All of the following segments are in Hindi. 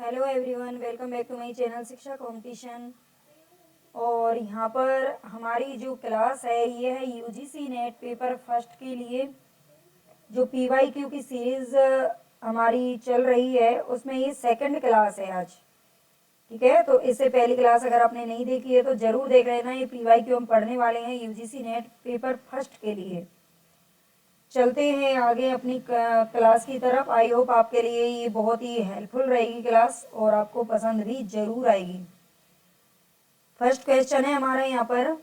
Hello everyone, welcome back to my channel Shiksha competition. और यहाँ पर हमारी जो क्लास है ये है यूजीसी नेट पेपर फर्स्ट के लिए जो पीवाईक्यू की सीरीज हमारी चल रही है उसमें ये सेकंड क्लास है आज। ठीक है, तो इससे पहली क्लास अगर आपने नहीं देखी है तो जरूर देख लेना। ये पीवाईक्यू हम पढ़ने वाले हैं यूजीसी नेट पेपर फर्स्ट के लिए। चलते हैं आगे अपनी क्लास की तरफ। आई होप आपके लिए ये बहुत ही हेल्पफुल रहेगी क्लास और आपको पसंद भी जरूर आएगी। फर्स्ट क्वेश्चन है हमारा यहाँ पर,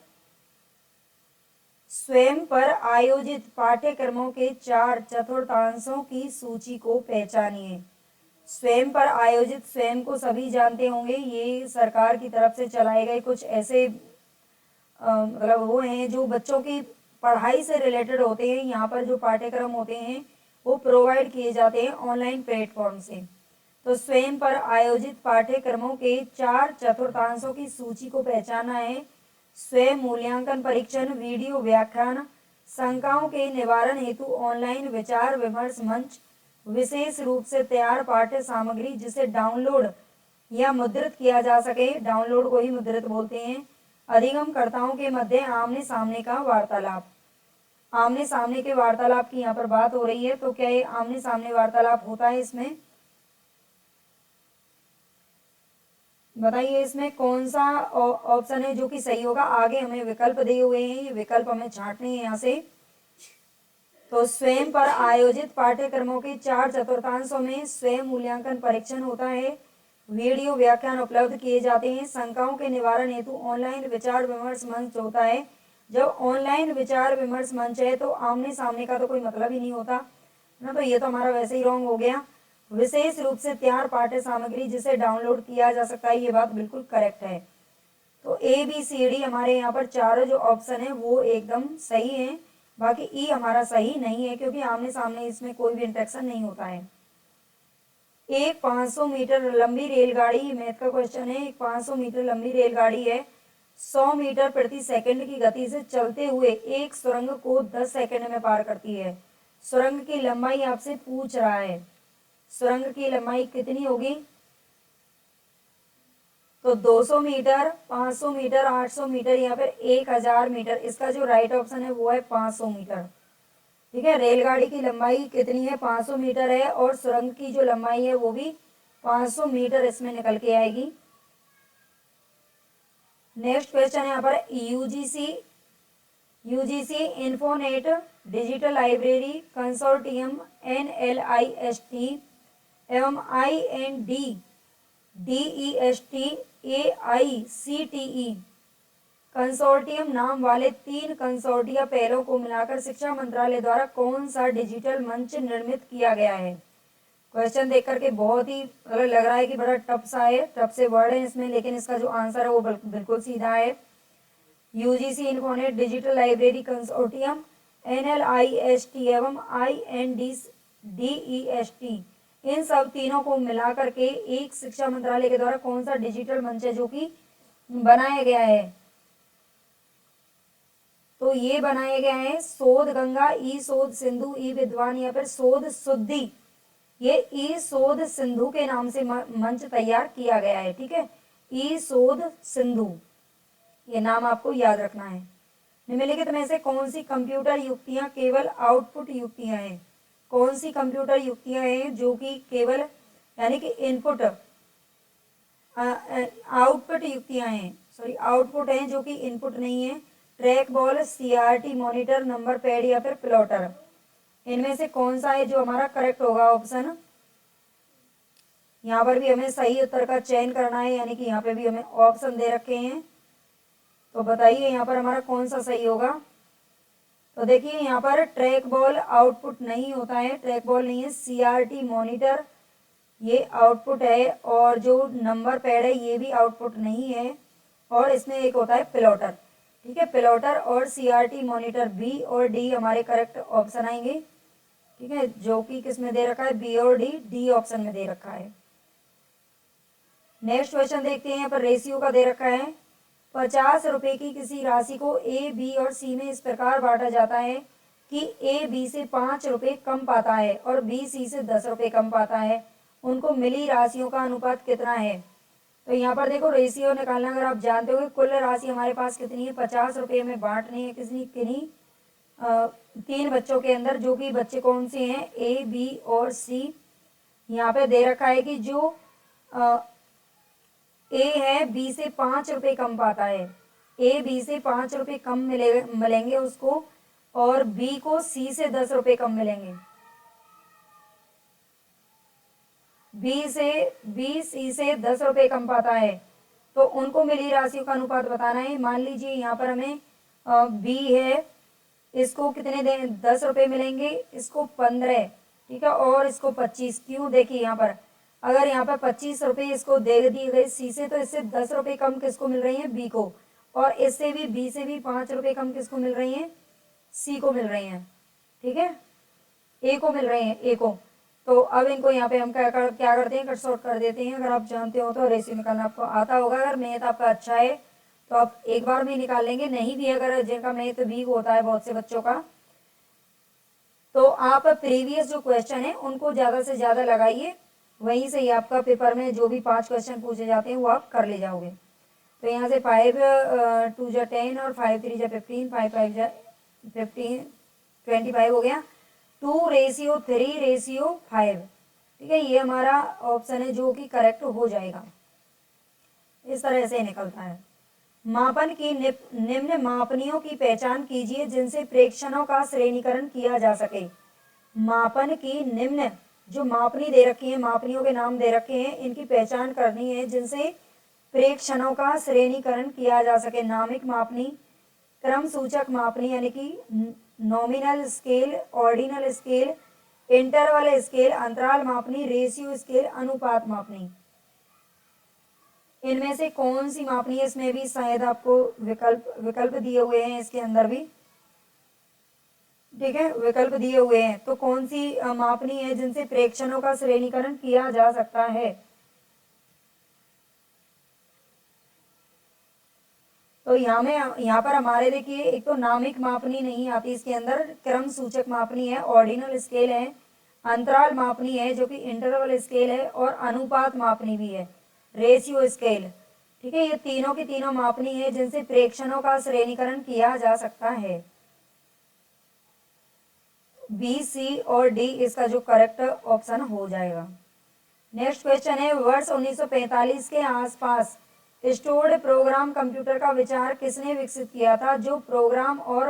स्वयं पर आयोजित पाठ्यक्रमों के 4/4 की सूची को पहचानिए। स्वयं पर आयोजित, स्वयं को सभी जानते होंगे, ये सरकार की तरफ से चलाए गए कुछ ऐसे मतलब वो हैं जो बच्चों की पढ़ाई से रिलेटेड होते हैं। यहाँ पर जो पाठ्यक्रम होते हैं वो प्रोवाइड किए जाते हैं ऑनलाइन प्लेटफॉर्म से। तो स्वयं पर आयोजित पाठ्यक्रमों के 4/4 की सूची को पहचाना है। स्वयं मूल्यांकन परीक्षण, वीडियो व्याख्यान, शंकाओं के निवारण हेतु ऑनलाइन विचार विमर्श मंच, विशेष रूप से तैयार पाठ्य सामग्री जिसे डाउनलोड या मुद्रित किया जा सके, डाउनलोड को ही मुद्रित बोलते हैं। अधिगमकर्ताओं के मध्य आमने सामने का वार्तालाप। आमने सामने के वार्तालाप की यहाँ पर बात हो रही है, तो क्या ये आमने सामने वार्तालाप होता है? इसमें बताइए, इसमें कौन सा ऑप्शन है जो कि सही होगा? आगे हमें विकल्प दिए हुए हैं, ये विकल्प हमें छांटने हैं यहाँ से। तो स्वयं पर आयोजित पाठ्यक्रमों के 4/4 में स्वयं मूल्यांकन परीक्षण होता है, वीडियो व्याख्यान उपलब्ध किए जाते हैं, शंकाओं के निवारण हेतु ऑनलाइन विचार विमर्श मंच होता है। जब ऑनलाइन विचार विमर्श मंच है तो आमने सामने का तो कोई मतलब ही नहीं होता ना, तो ये तो हमारा वैसे ही रॉन्ग हो गया। विशेष रूप से तैयार पाठ्य सामग्री जिसे डाउनलोड किया जा सकता है, ये बात बिल्कुल करेक्ट है। तो ए बी सी डी हमारे यहाँ पर चारों जो ऑप्शन है वो एकदम सही है। बाकी ई हमारा सही नहीं है क्योंकि आमने सामने इसमें कोई भी इंटरेक्शन नहीं होता है। एक 500 मीटर लंबी रेलगाड़ी, मैथ का क्वेश्चन है। एक 500 मीटर लंबी रेलगाड़ी है, 100 मीटर प्रति सेकंड की गति से चलते हुए एक सुरंग को 10 सेकंड में पार करती है। सुरंग की लंबाई आपसे पूछ रहा है, सुरंग की लंबाई कितनी होगी? तो 200 मीटर, 500 मीटर, 800 मीटर या फिर 1000 मीटर। इसका जो राइट ऑप्शन है वो है 500 मीटर। ठीक है, रेलगाड़ी की लंबाई कितनी है? 500 मीटर है और सुरंग की जो लंबाई है वो भी 500 मीटर इसमें निकल के आएगी। नेक्स्ट क्वेश्चन है यहाँ पर, UGC Infonet digital library consortium NLIST एवं INDDEST AICTE कंसोर्टियम नाम वाले 3 कंसोर्टिया पहलों को मिलाकर शिक्षा मंत्रालय द्वारा कौन सा डिजिटल मंच निर्मित किया गया है? क्वेश्चन देख करके बहुत ही लग रहा है कि बड़ा टफ सा है, टफ से वर्ड है इसमें, लेकिन इसका जो आंसर है वो बिल्कुल सीधा है। UGC Infonet digital library consortium NLIST एवं INDDEST, इन सब तीनों को मिलाकर के एक शिक्षा मंत्रालय के द्वारा कौन सा डिजिटल मंच है जो कि बनाया गया है? तो ये बनाया गया है शोध गंगा, ई शोध सिंधु, ई विद्वान या फिर शोध शुद्धि। ये ई शोध सिंधु के नाम से मंच तैयार किया गया है। ठीक है, ई शोध सिंधु, ये नाम आपको याद रखना है। निम्नलिखित में से कौन सी कंप्यूटर युक्तियां केवल आउटपुट युक्तियां हैं? कौन सी कंप्यूटर युक्तियां हैं जो कि केवल यानी कि इनपुट आउटपुट युक्तियां हैं, सॉरी आउटपुट हैं जो कि इनपुट नहीं है? Track ball, CRT monitor, number pad या फिर प्लॉटर। इनमें से कौन सा है जो हमारा करेक्ट होगा ऑप्शन? यहाँ पर भी हमें सही उत्तर का चयन करना है, यानी कि यहाँ पे भी हमें ऑप्शन दे रखे हैं। तो बताइए यहाँ पर हमारा कौन सा सही होगा? तो देखिए यहाँ पर ट्रैक बॉल आउटपुट नहीं होता है, ट्रैक बॉल नहीं है। CRT मॉनिटर ये आउटपुट है, और जो नंबर पैड है ये भी आउटपुट नहीं है, और इसमें एक होता है प्लॉटर। ठीक है, प्लॉटर और CRT मॉनिटर, बी और डी हमारे करेक्ट ऑप्शन आएंगे। ठीक है, जो कि किस में दे रखा है? बी और डी ऑप्शन में दे रखा है। नेक्स्ट क्वेश्चन देखते हैं, यहाँ पर रेशियो का दे रखा है। 50 रुपए की किसी राशि को ए, बी और सी में इस प्रकार बांटा जाता है कि ए बी से 5 रुपए कम पाता है और बी सी से 10 रुपए कम पाता है, उनको मिली राशियों का अनुपात कितना है। तो यहाँ पर देखो रेशियो निकालना अगर आप जानते हो कि कुल राशि हमारे पास कितनी है, 50 रुपये में बांटनी है किसी किन्हीं 3 बच्चों के अंदर, जो कि बच्चे कौन से हैं, ए बी और सी। यहाँ पे दे रखा है कि जो ए है बी से 5 रुपये कम पाता है, ए बी से 5 रुपये कम मिलेंगे उसको, और बी को सी से 10 रुपये कम मिलेंगे। बी सी से 10 रुपये कम पाता है, तो उनको मिली राशियों का अनुपात बताना है। मान लीजिए यहाँ पर हमें बी है, इसको कितने 10 रुपये मिलेंगे, इसको 15, ठीक है, और इसको 25। क्यों, देखिए यहाँ पर अगर यहाँ पर 25 रुपये इसको दे दिए गए सी से, तो इससे 10 रुपये कम किसको मिल रही हैं, बी को, और इससे भी बी से भी 5 रुपये कम किसको मिल रही हैं, सी को मिल रही हैं, ठीक है, ए को मिल रही हैं, ए को। तो अब इनको यहाँ पे हम क्या करते हैं, कट शॉर्ट कर देते हैं। अगर आप जानते हो तो रेशियो निकालना आपको आता होगा, अगर मैथ आपका अच्छा है तो आप एक बार में निकाल लेंगे, नहीं भी अगर जिनका मैथ वीक होता है बहुत से बच्चों का, तो आप प्रीवियस जो क्वेश्चन है उनको ज़्यादा से ज़्यादा लगाइए, वहीं से ही आपका पेपर में जो भी 5 क्वेश्चन पूछे जाते हैं वो आप कर ले जाओगे। तो यहाँ से 5 2 जा 10 और 5 3 जा 15, 5 5 जा 15, 25 हो गया। 2:3:5, ठीक है, ये हमारा ऑप्शन है जो कि करेक्ट हो जाएगा। इस तरह से निकलता है। मापन की निम्न मापनियों की पहचान कीजिए जिनसे प्रेक्षणों का श्रेणीकरण किया जा सके। मापन की निम्न जो मापनी दे रखी है, मापनियों के नाम दे रखे हैं, इनकी पहचान करनी है जिनसे प्रेक्षणों का श्रेणीकरण किया जा सके। नामिक मापनी, क्रम सूचक मापनी यानी कि nominal scale, ordinal scale, interval scale, अंतराल मापनी, रेशियो स्केल, अनुपात मापनी। इनमें से कौन सी मापनी है, इसमें भी शायद आपको विकल्प दिए हुए हैं, इसके अंदर भी, ठीक है, विकल्प दिए हुए हैं। तो कौन सी मापनी है जिनसे प्रेक्षणों का श्रेणीकरण किया जा सकता है। तो यहाँ पर हमारे देखिए एक तो नामिक मापनी नहीं आती इसके अंदर, क्रम सूचक मापनी है, ऑर्डिनल स्केल है, अंतराल मापनी है जो कि इंटरवल स्केल है, और अनुपात मापनी भी है, रेशियो स्केल, ठीक है। ये तीनों की तीनों मापनी है जिनसे प्रेक्षणों का श्रेणीकरण किया जा सकता है। बी, सी और डी इसका जो करेक्ट ऑप्शन हो जाएगा। नेक्स्ट क्वेश्चन है, वर्ष 1945 के आसपास स्टोर्ड प्रोग्राम कंप्यूटर का विचार किसने विकसित किया था। जो प्रोग्राम और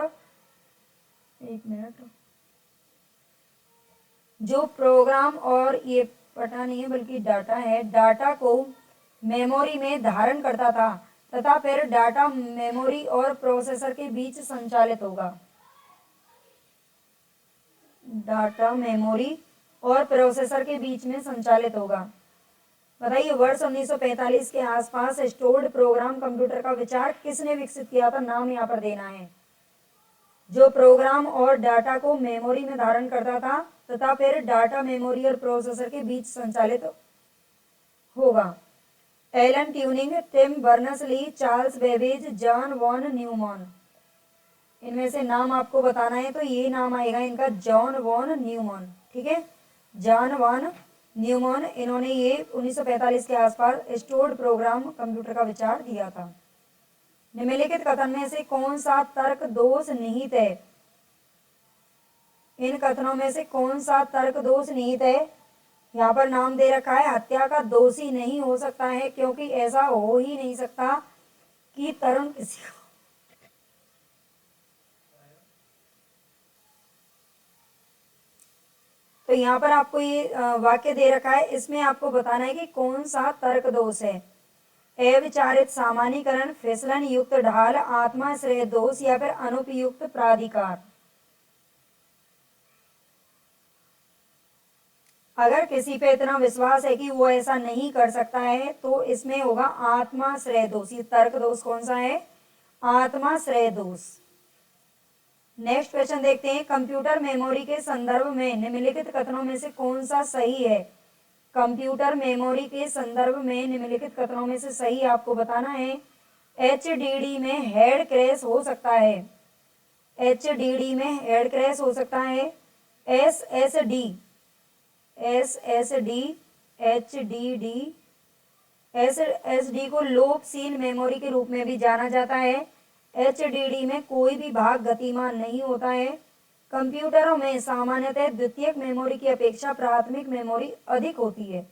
एक मिनट, जो प्रोग्राम और ये पता नहीं है बल्कि डाटा है, डाटा को मेमोरी में धारण करता था तथा फिर डाटा मेमोरी और प्रोसेसर के बीच संचालित होगा। डाटा मेमोरी और प्रोसेसर के बीच में संचालित होगा। बताइए, वर्ष 1945 के आसपास स्टोर्ड प्रोग्राम कंप्यूटर का विचार किसने विकसित किया था, नाम यहाँ पर देना है। जो प्रोग्राम और डाटा को मेमोरी में धारण करता था तथा फिर डाटा मेमोरी और प्रोसेसर के बीच संचालित होगा। Alan Turing, Tim Berners Lee, Charles Babbage, John von Neumann. इनमें से नाम आपको बताना है, तो ये नाम आएगा इनका जॉन वॉन न्यूमैन, ठीक है, जॉन वॉन न्यूमैन। इन्होंने ये 1945 के आसपास स्टोर्ड प्रोग्राम कंप्यूटर का विचार दिया था। निम्नलिखित कथन में से कौन सा तर्क दोष निहित है। इन कथनों में से कौन सा तर्क दोष निहित है। यहाँ पर नाम दे रखा है, हत्या का दोषी नहीं हो सकता है क्योंकि ऐसा हो ही नहीं सकता कि तरुण किसी को। तो यहाँ पर आपको ये वाक्य दे रखा है, इसमें आपको बताना है कि कौन सा तर्क दोष है। अविचारित सामान्यीकरण, फिसलन युक्त ढाल, आत्माश्रय दोष या फिर अनुपयुक्त प्राधिकार। अगर किसी पे इतना विश्वास है कि वो ऐसा नहीं कर सकता है तो इसमें होगा आत्माश्रय दोष। ये तर्क दोष कौन सा है, आत्माश्रय दोष। नेक्स्ट क्वेश्चन देखते हैं, कंप्यूटर मेमोरी के संदर्भ में निम्नलिखित कथनों में से कौन सा सही है। कंप्यूटर मेमोरी के संदर्भ में निम्नलिखित कथनों में से सही आपको बताना है। HDD में हेड क्रैश हो सकता है, HDD में हेड क्रैश हो सकता है। SSD HDD। SSD को लोकशील मेमोरी के रूप में भी जाना जाता है। HDD में कोई भी भाग गतिमान नहीं होता है। कंप्यूटरों में सामान्यतः द्वितीयक मेमोरी की अपेक्षा प्राथमिक मेमोरी अधिक होती है।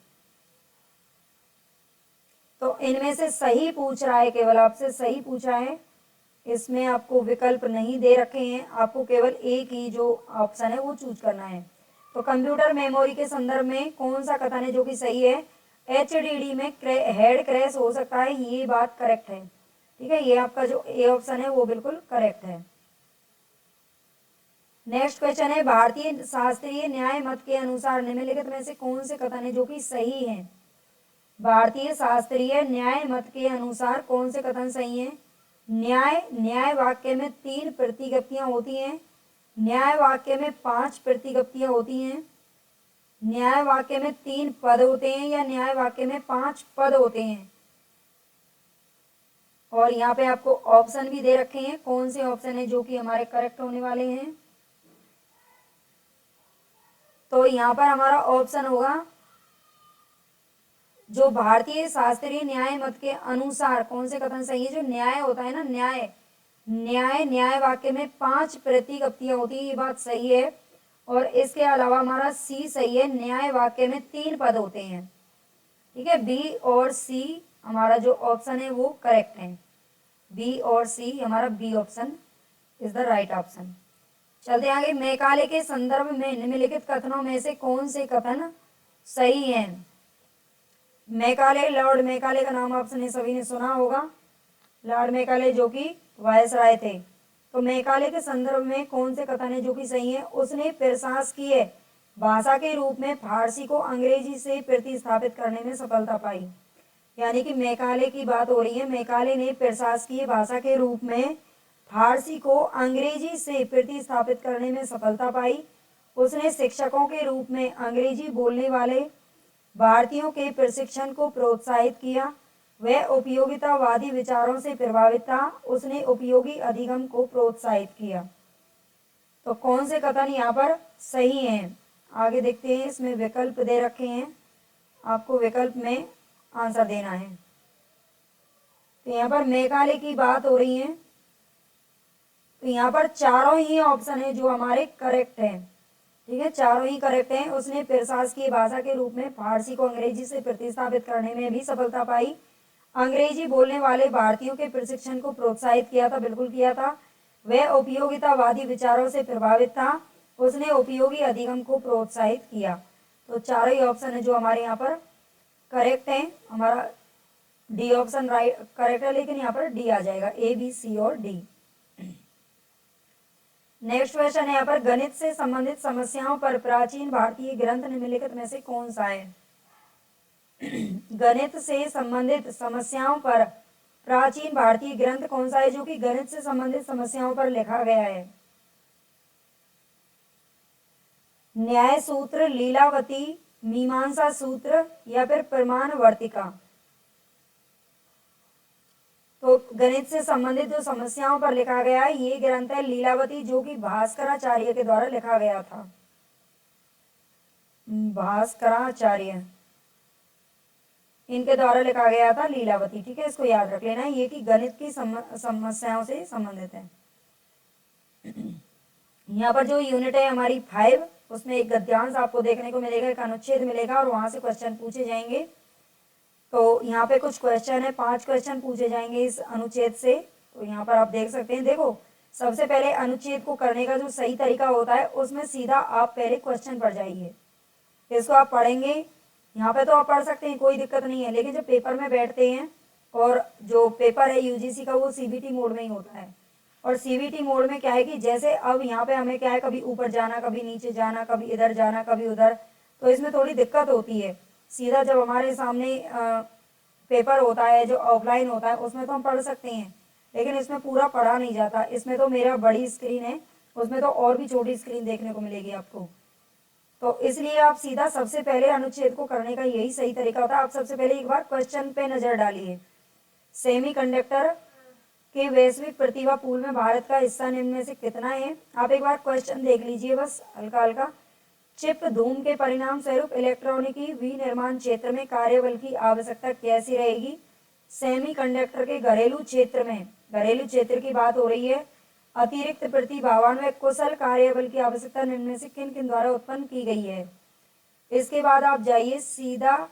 तो इनमें से सही पूछ रहा है, केवल आपसे सही पूछा है, इसमें आपको विकल्प नहीं दे रखे हैं, आपको केवल एक ही जो ऑप्शन है वो चूज करना है। तो कंप्यूटर मेमोरी के संदर्भ में कौन सा कथन है जो कि सही है? HDD में हेड क्रैश हो सकता है, ये बात करेक्ट है। ठीक है, ये आपका जो ए ऑप्शन है वो बिल्कुल करेक्ट है। नेक्स्ट क्वेश्चन है, भारतीय शास्त्रीय न्याय मत के अनुसार निम्नलिखित में से कौन से कथन है जो कि सही है? भारतीय शास्त्रीय न्याय मत के अनुसार कौन से कथन सही हैं? न्याय वाक्य में 3 प्रतिगप्तियां होती हैं, न्याय वाक्य में 5 प्रतिगप्तियां होती हैं, न्याय वाक्य में 3 पद होते हैं, या न्याय वाक्य में 5 पद होते हैं। और यहाँ पे आपको ऑप्शन भी दे रखे हैं, कौन से ऑप्शन है जो कि हमारे करेक्ट होने वाले हैं। तो यहाँ पर हमारा ऑप्शन होगा, जो भारतीय शास्त्रीय न्याय मत के अनुसार कौन से कथन सही है? जो न्याय होता है ना, न्याय वाक्य में 5 प्रतिगप्तियां होती है, ये बात सही है। और इसके अलावा हमारा सी सही है, न्याय वाक्य में 3 पद होते हैं। ठीक है, बी और सी हमारा जो ऑप्शन है वो करेक्ट है। बी और सी हमारा B option is the right option. चलते आगे, मैकाले के संदर्भ में निम्नलिखित कथनों में से कौन से कथन सही हैं? मैकाले, लॉर्ड मैकाले का नाम आपने सभी ने सुना होगा, लॉर्ड मैकाले जो कि वायसराय थे। तो मैकाले के संदर्भ में कौन से कथन है जो कि सही है? उसने प्रशासकीय भाषा के रूप में फारसी को अंग्रेजी से प्रतिस्थापित करने में सफलता पाई। यानी कि मैकाले की बात हो रही है, मैकाले ने प्रशासकीय भाषा के रूप में फारसी को अंग्रेजी से प्रतिस्थापित करने में सफलता पाई। उसने शिक्षकों के रूप में अंग्रेजी बोलने वाले भारतीयों के प्रशिक्षण को प्रोत्साहित किया। वह उपयोगितावादी विचारों से प्रभावित था। उसने उपयोगी अधिगम को प्रोत्साहित किया। तो कौन से कथन यहाँ पर सही हैं? आगे देखते हैं, इसमें विकल्प दे रखे हैं, आपको विकल्प में आंसर देना है। तो यहाँ पर मैकाले की बात हो रही है, तो यहाँ पर चारों ही ऑप्शन है जो हमारे करेक्ट हैं। ठीक है, चारों ही करेक्ट हैं। उसने प्रशासकीय भाषा के रूप में फारसी को अंग्रेजी से प्रतिस्थापित करने में भी सफलता पाई। अंग्रेजी बोलने वाले भारतीयों के प्रशिक्षण को प्रोत्साहित किया था, बिल्कुल किया था। वह उपयोगितावादी विचारों से प्रभावित था। उसने उपयोगी अधिगम को प्रोत्साहित किया। तो चारों ही ऑप्शन है जो हमारे यहाँ पर करेक्ट है। हमारा डी ऑप्शन राइट करेक्ट है, लेकिन यहाँ पर डी आ जाएगा, ए बी सी और डी। नेक्स्ट क्वेश्चन है यहाँ पर, गणित से संबंधित समस्याओं पर प्राचीन भारतीय ग्रंथ निम्नलिखित में से कौन सा है? गणित से संबंधित समस्याओं पर प्राचीन भारतीय ग्रंथ कौन सा है जो कि गणित से संबंधित समस्याओं पर लिखा गया है? न्याय सूत्र, लीलावती, मीमांसा सूत्र, या फिर प्रमाण वर्तिका? तो गणित से संबंधित जो समस्याओं पर लिखा गया है ये ग्रंथ है लीलावती, जो कि भास्कराचार्य के द्वारा लिखा गया था। भास्कराचार्य इनके द्वारा लिखा गया था लीलावती। ठीक है, इसको याद रख लेना, ये कि गणित की समस्याओं से संबंधित है। यहाँ पर जो यूनिट है हमारी 5, उसमें एक गद्यांश आपको देखने को मिलेगा, एक अनुच्छेद मिलेगा और वहां से क्वेश्चन पूछे जाएंगे। तो यहाँ पे कुछ क्वेश्चन है, 5 क्वेश्चन पूछे जाएंगे इस अनुच्छेद से। तो यहाँ पर आप देख सकते हैं, देखो सबसे पहले अनुच्छेद को करने का जो सही तरीका होता है उसमें सीधा आप पहले क्वेश्चन पर जाइए, इसको आप पढ़ेंगे। यहाँ पे तो आप पढ़ सकते हैं, कोई दिक्कत नहीं है, लेकिन जब पेपर में बैठते हैं, और जो पेपर है यूजीसी का वो सीबीटी मोड में ही होता है। और सीबीटी मोड में क्या है कि जैसे अब यहाँ पे हमें क्या है, कभी ऊपर जाना, कभी नीचे जाना, कभी इधर जाना, कभी उधर, तो इसमें थोड़ी दिक्कत होती है। सीधा जब हमारे सामने पेपर होता है जो ऑफलाइन होता है उसमें तो हम पढ़ सकते हैं, लेकिन इसमें पूरा पढ़ा नहीं जाता। इसमें तो मेरा बड़ी स्क्रीन है, उसमें तो और भी छोटी स्क्रीन देखने को मिलेगी आपको। तो इसलिए आप सीधा सबसे पहले अनुच्छेद को करने का यही सही तरीका होता है। आप सबसे पहले एक बार क्वेश्चन पे नजर डालिए। सेमीकंडक्टर के वैश्विक प्रतिभा पूल में भारत का हिस्सा निम्न में से कितना है? आप एक बार क्वेश्चन देख लीजिए, बस हल्का हल्का। चिप धूम के परिणाम स्वरूप इलेक्ट्रॉनिकी विनिर्माण क्षेत्र में कार्यबल की आवश्यकता कैसी रहेगी। सेमीकंडक्टर के घरेलू क्षेत्र में, घरेलू क्षेत्र की बात हो रही है, अतिरिक्त प्रतिभावान व कुशल कार्यबल की आवश्यकता निम्न में से किन किन द्वारा उत्पन्न की गई है। इसके बाद आप जाइए सीधा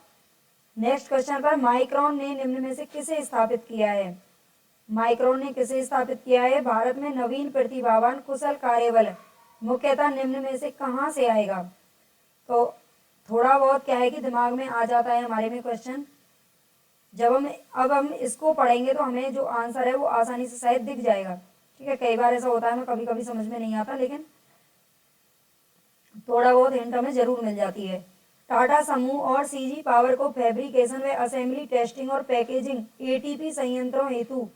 नेक्स्ट क्वेश्चन पर। माइक्रॉन ने निम्न में से किसे स्थापित किया है। माइक्रॉन ने किसे स्थापित किया है। भारत में नवीन प्रतिभावान कुशल कार्यबल मुख्यतः निम्न में से कहां से आएगा। तो थोड़ा बहुत क्या है कि दिमाग में आ जाता है हमारे में क्वेश्चन। जब हम इसको पढ़ेंगे तो हमें जो आंसर है वो आसानी से शायद दिख जाएगा। ठीक है, कई बार ऐसा होता है हमें कभी कभी समझ में नहीं आता, लेकिन थोड़ा बहुत हिंट हमें जरूर मिल जाती है। टाटा समूह और सीजी पावर को फैब्रिकेशन व असेंबली टेस्टिंग और पैकेजिंग एटीपी संयंत्रों हेतु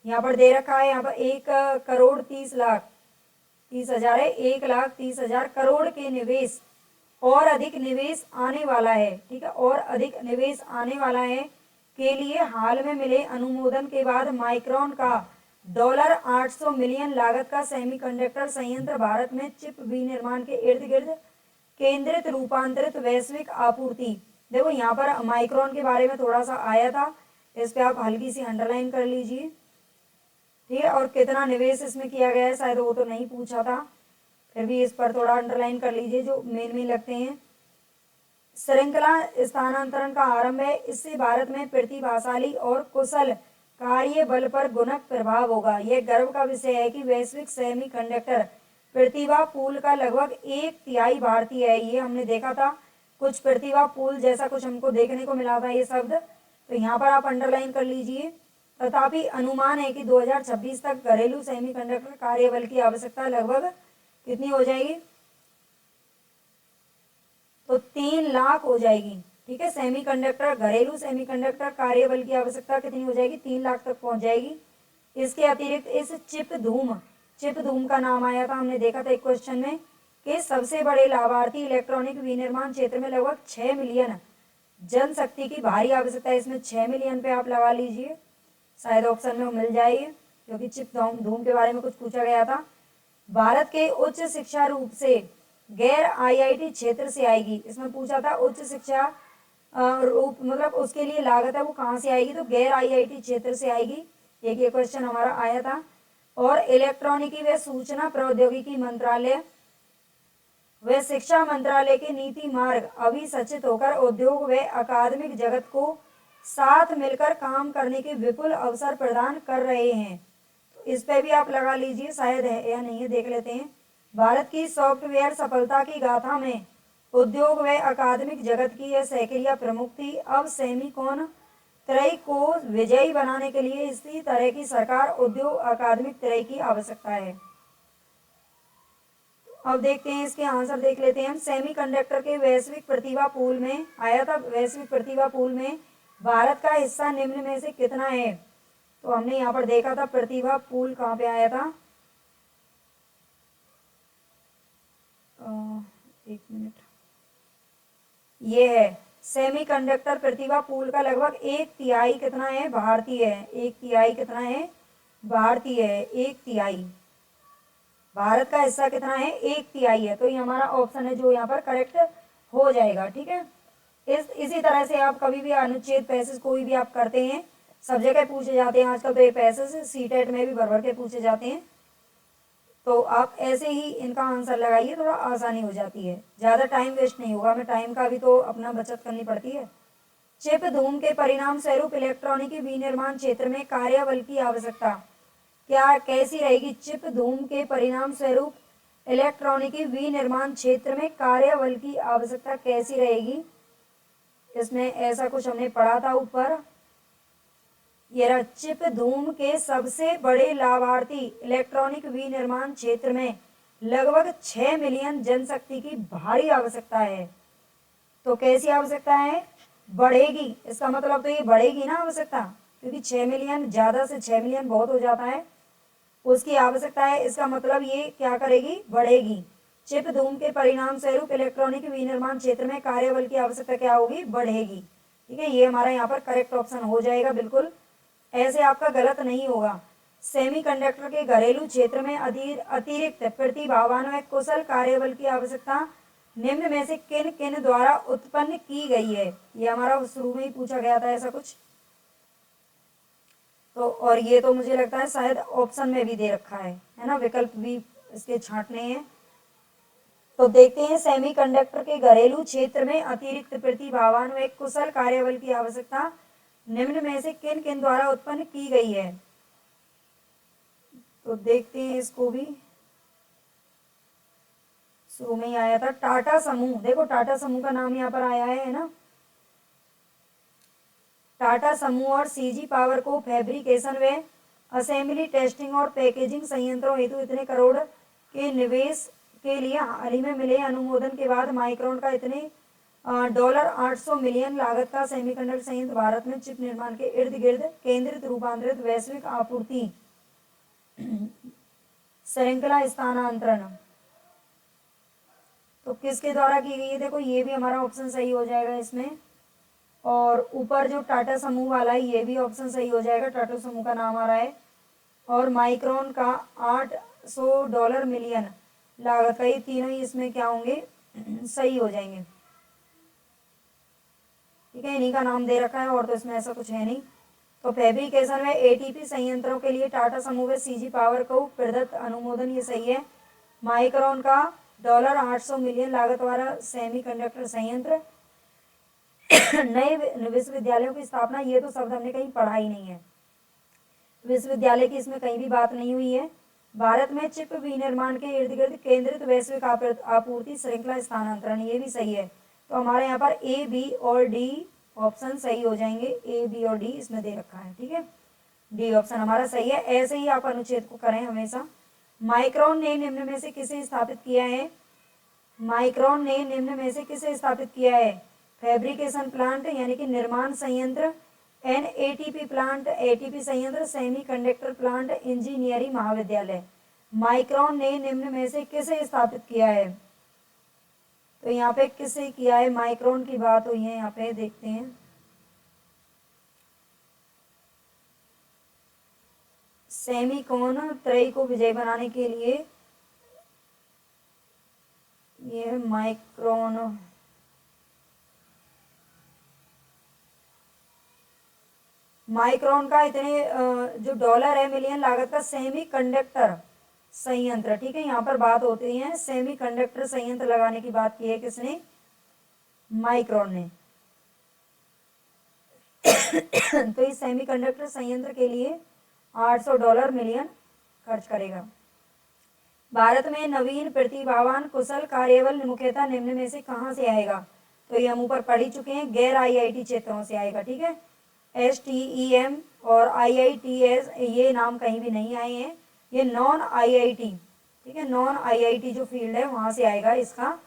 यहाँ पर दे रखा है। यहाँ पर 1,30,30,000 है, 1,30,000 करोड़ के निवेश और अधिक निवेश आने वाला है। ठीक है, और अधिक निवेश आने वाला है के लिए हाल में मिले अनुमोदन के बाद माइक्रॉन का $800 मिलियन लागत का सेमीकंडक्टर संयंत्र भारत में चिप विनिर्माण के इर्द गिर्द केंद्रित रूपांतरित वैश्विक आपूर्ति। देखो यहाँ पर माइक्रॉन के बारे में थोड़ा सा आया था, इस पे आप हल्की सी अंडरलाइन कर लीजिए। ठीक है, और कितना निवेश इसमें किया गया है शायद वो तो नहीं पूछा था, फिर भी इस पर थोड़ा अंडरलाइन कर लीजिए जो मेन लगते हैं। श्रृंखला स्थानांतरण का आरंभ है, इससे भारत में प्रतिभाशाली और कुशल कार्य बल पर गुणक प्रभाव होगा। यह गर्व का विषय है कि वैश्विक सेमीकंडक्टर प्रतिभा पूल का लगभग 1/3 भारतीय है। ये हमने देखा था, कुछ प्रतिभा पूल जैसा कुछ हमको देखने को मिला था ये शब्द, तो यहाँ पर आप अंडरलाइन कर लीजिए। तथापि अनुमान है कि 2026 तक घरेलू सेमीकंडक्टर कार्यबल की आवश्यकता लगभग कितनी हो जाएगी, तो 3 लाख हो जाएगी। ठीक है, सेमीकंडक्टर घरेलू सेमीकंडक्टर कार्यबल की आवश्यकता कितनी हो जाएगी, 3 लाख तक पहुंच जाएगी। इसके अतिरिक्त इस चिप धूम का नाम आया था, हमने देखा था एक क्वेश्चन में कि सबसे बड़े लाभार्थी इलेक्ट्रॉनिक विनिर्माण क्षेत्र में लगभग 6 मिलियन जनशक्ति की भारी आवश्यकता है। इसमें 6 मिलियन पे आप लगा लीजिए, शायद ऑप्शन में मिल जाएगी, क्योंकि चिप धूम के बारे में कुछ पूछा गया था। भारत के उच्च शिक्षा रूप से गैर आईआईटी क्षेत्र से आएगी। इसमें पूछा था उच्च शिक्षा रूप मतलब उसके लिए लागत है वो कहाँ से आएगी, तो गैर आईआईटी क्षेत्र से आएगी। एक ये क्वेश्चन हमारा आया था। और इलेक्ट्रॉनिकी व सूचना प्रौद्योगिकी मंत्रालय व शिक्षा मंत्रालय के नीति मार्ग अभिसचित होकर उद्योग व अकादमिक जगत को साथ मिलकर काम करने के विपुल अवसर प्रदान कर रहे हैं। तो इस पे भी आप लगा लीजिए, शायद है या नहीं है देख लेते हैं। भारत की सॉफ्टवेयर सफलता की गाथा में उद्योग व अकादमिक जगत की यह सहक्रिया प्रमुख थी। अब सेमीकॉन त्रय को विजयी बनाने के लिए इसी तरह की सरकार उद्योग अकादमिक त्रय की आवश्यकता है। अब देखते हैं इसके आंसर देख लेते हैं हम। सेमीकंडक्टर के वैश्विक प्रतिभा पूल में आया था, वैश्विक प्रतिभा पूल में भारत का हिस्सा निम्न में से कितना है। तो हमने यहाँ पर देखा था प्रतिभा पूल कहाँ पे आया था, एक मिनट, ये है सेमीकंडक्टर प्रतिभा पूल का लगभग 1/3 कितना है, भारतीय है। 1/3 कितना है, भारतीय है। 1/3 भारत का हिस्सा कितना है, 1/3 है। तो ये हमारा ऑप्शन है जो यहाँ पर करेक्ट हो जाएगा। ठीक है, इसी तरह से आप कभी भी अनुच्छेद पैसेज कोई भी आप करते हैं, सब जगह पूछे जाते हैं आजकल, तो ये पैसेज सीटेट में भी भर के पूछे जाते हैं। तो आप ऐसे ही इनका आंसर लगाइए, थोड़ा आसानी हो जाती है, ज़्यादा टाइम वेस्ट नहीं होगा। हमें टाइम का भी तो अपना बचत करनी पड़ती है। चिप धूम के परिणाम स्वरूप इलेक्ट्रॉनिकी विनिर्माण क्षेत्र में कार्यबल की आवश्यकता क्या कैसी रहेगी। चिप धूम के परिणाम स्वरूप इलेक्ट्रॉनिकी विनिर्माण क्षेत्र में कार्यबल की आवश्यकता कैसी रहेगी। इसमें ऐसा कुछ हमने पढ़ा था ऊपर, ये चिप धूम के सबसे बड़े लाभार्थी इलेक्ट्रॉनिक विनिर्माण क्षेत्र में लगभग 6 मिलियन जनशक्ति की भारी आवश्यकता है। तो कैसी आवश्यकता है, बढ़ेगी। इसका मतलब तो ये बढ़ेगी ना आवश्यकता, क्योंकि 6 मिलियन ज़्यादा से 6 मिलियन बहुत हो जाता है, उसकी आवश्यकता है। इसका मतलब ये क्या करेगी, बढ़ेगी। चिप धूम के परिणाम स्वरूप इलेक्ट्रॉनिक विनिर्माण क्षेत्र में कार्यबल की आवश्यकता क्या होगी, बढ़ेगी। ठीक है, ये हमारा यहाँ पर करेक्ट ऑप्शन हो जाएगा, बिल्कुल ऐसे आपका गलत नहीं होगा। सेमीकंडक्टर के घरेलू क्षेत्र में अतिरिक्त प्रतिभावान व कुशल कार्यबल की आवश्यकता निम्न में से किन किन द्वारा उत्पन्न की गई है। ये हमारा शुरू में ही पूछा गया था ऐसा कुछ। तो और ये तो मुझे लगता है शायद ऑप्शन में भी दे रखा है ना, विकल्प भी इसके छांटने हैं। तो देखते हैं, सेमीकंडक्टर के घरेलू क्षेत्र में अतिरिक्त प्रतिभावान व एक कुशल कार्यबल की आवश्यकता निम्न में से किन किन द्वारा उत्पन्न की गई है। तो देखते हैं इसको भी, शुरू में ही आया था टाटा समूह। देखो टाटा समूह का नाम यहाँ पर आया है ना। टाटा समूह और सीजी पावर को फैब्रिकेशन व असेंबली, टेस्टिंग और पैकेजिंग संयंत्रों हेतु इतने करोड़ के निवेश के लिए हाल ही में मिले अनुमोदन के बाद माइक्रोन का इतने $800 मिलियन लागत का सेमीकंडक्टर संयंत्र भारत में चिप निर्माण के इर्द गिर्द केंद्रित रूपांतरित वैश्विक आपूर्ति श्रृंखला स्थानांतरण तो किसके द्वारा की गई है। देखो ये भी हमारा ऑप्शन सही हो जाएगा इसमें, और ऊपर जो टाटा समूह वाला है ये भी ऑप्शन सही हो जाएगा, टाटा समूह का नाम आ रहा है। और माइक्रोन का $800 मिलियन लागत का, ये तीनों ही इसमें क्या होंगे, सही हो जाएंगे। ठीक है, इन्हीं का नाम दे रखा है और तो इसमें ऐसा कुछ है नहीं। तो फैब्रिकेशन में एटीपी संयंत्रों के लिए टाटा समूह व सीजी पावर को प्रदत्त अनुमोदन, ये सही है। माइक्रोन का $800 मिलियन लागत वाला सेमीकंडक्टर संयंत्र, नए विश्वविद्यालयों की स्थापना, ये तो शब्द हमने कहीं पढ़ा ही नहीं है, विश्वविद्यालय की इसमें कहीं भी बात नहीं हुई है। भारत में चिप विनिर्माण के इर्द गिर्द केंद्रित वैश्विक आपूर्ति श्रृंखला स्थानांतरण, ये भी सही है। तो हमारे यहाँ पर ए, बी और डी ऑप्शन सही हो जाएंगे। ए, बी और डी इसमें दे रखा है। ठीक है, डी ऑप्शन हमारा सही है। ऐसे ही आप अनुच्छेद को करें हमेशा। माइक्रोन ने निम्न में से किसे स्थापित किया है। माइक्रोन ने निम्न में से किसे स्थापित किया है। फैब्रिकेशन प्लांट यानी कि निर्माण संयंत्र, एनएटीपी प्लांट एटीपी संयंत्र, सेमीकंडक्टर प्लांट, इंजीनियरिंग महाविद्यालय। माइक्रोन ने निम्न में से किसे स्थापित किया है। तो यहाँ पे किसे किया है, माइक्रोन की बात हुई है यहाँ पे, देखते हैं। सेमीकोन त्रयी को विजय बनाने के लिए ये माइक्रोन, माइक्रोन का इतने जो डॉलर है मिलियन लागत का सेमीकंडक्टर संयंत्र। ठीक है, यहाँ पर बात होती है सेमीकंडक्टर संयंत्र लगाने की बात की है किसने, माइक्रोन ने। तो इस सेमीकंडक्टर संयंत्र के लिए $800 मिलियन खर्च करेगा। भारत में नवीन प्रतिभावान कुशल कार्यबल मुख्यतः निम्न में से कहां से आएगा। तो ये हम ऊपर पढ़ ही चुके हैं, गैर आईआईटी क्षेत्रों से आएगा। ठीक है, STEM और IITS ये नाम कहीं भी नहीं आए हैं, ये नॉन आईआईटी, ठीक है, नॉन आईआईटी जो फील्ड है वहां से आएगा इसका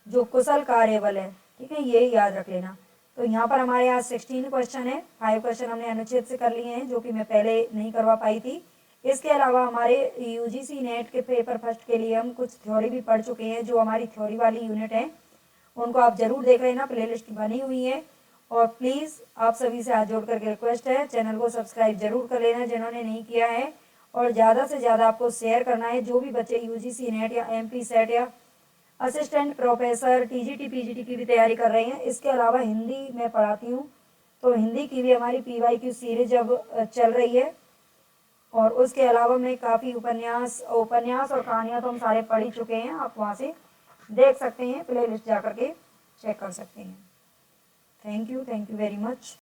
जो कुशल कार्यबल है। ठीक है, ये याद रख लेना। तो यहाँ पर हमारे यहाँ 16 क्वेश्चन है, 5 क्वेश्चन हमने अनुच्छेद से कर लिए हैं जो कि मैं पहले नहीं करवा पाई थी। इसके अलावा हमारे UGC नेट के पेपर फर्स्ट के लिए हम कुछ थ्योरी भी पढ़ चुके हैं। जो हमारी थ्योरी वाली यूनिट है उनको आप जरूर देख लेना, प्लेलिस्ट बनी हुई है। और प्लीज़ आप सभी से हाथ जोड़ करके रिक्वेस्ट है, चैनल को सब्सक्राइब जरूर कर लेना जिन्होंने नहीं किया है, और ज़्यादा से ज़्यादा आपको शेयर करना है। जो भी बच्चे UGC नेट या MP सेट या असिस्टेंट प्रोफेसर TGT PGT की भी तैयारी कर रहे हैं, इसके अलावा हिंदी मैं पढ़ाती हूँ, तो हिंदी की भी हमारी PYQ सीरीज अब चल रही है। और उसके अलावा मैं काफ़ी उपन्यास और कहानियाँ तो हम सारे पढ़ ही चुके हैं, आप वहाँ से देख सकते हैं, प्लेलिस्ट जा करके चेक कर सकते हैं। Thank you very much.